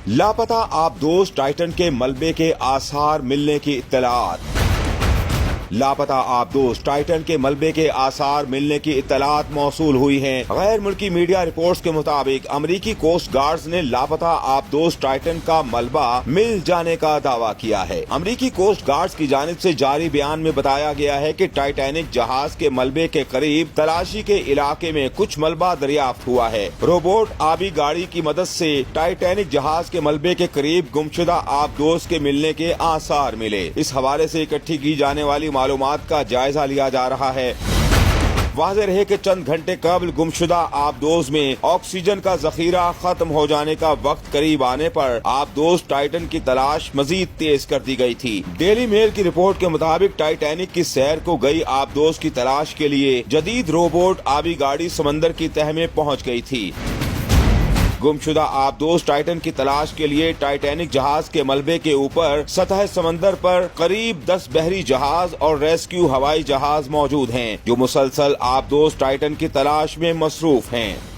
लापता आबदोज टाइटन के मलबे के आसार मिलने की इत्तलात। लापता आबदोज टाइटन के मलबे के आसार मिलने की इत्तलात मौसूल हुई हैं। गैर मुल्की मीडिया रिपोर्ट्स के मुताबिक अमरीकी कोस्ट गार्ड्स ने लापता आबदोज टाइटन का मलबा मिल जाने का दावा किया है। अमरीकी कोस्ट गार्ड्स की जानिब से जारी बयान में बताया गया है कि टाइटैनिक जहाज के मलबे के करीब तलाशी के इलाके में कुछ मलबा दरियाफ्त हुआ है। रोबोट आबी गाड़ी की मदद से टाइटैनिक जहाज के मलबे के करीब गुमशुदा आबदोज के मिलने के आसार मिले। इस हवाले से इकट्ठी की जाने वाली मालूमात का जायजा लिया जा रहा है। वाज़ेह रहे कि चंद घंटे कबल गुमशुदा आबदोज में ऑक्सीजन का जखीरा खत्म हो जाने का वक्त करीब आने पर आबदोज टाइटन की तलाश मजीद तेज कर दी गई थी। डेली मेल की रिपोर्ट के मुताबिक टाइटैनिक की सैर को गई आबदोज की तलाश के लिए जदीद रोबोट आबी गाड़ी समंदर की तह में पहुंच गई थी। गुमशुदा आबदोज टाइटन की तलाश के लिए टाइटैनिक जहाज के मलबे के ऊपर सतह समंदर पर करीब 10 बहरी जहाज और रेस्क्यू हवाई जहाज मौजूद हैं, जो मुसलसल आबदोज टाइटन की तलाश में मसरूफ हैं।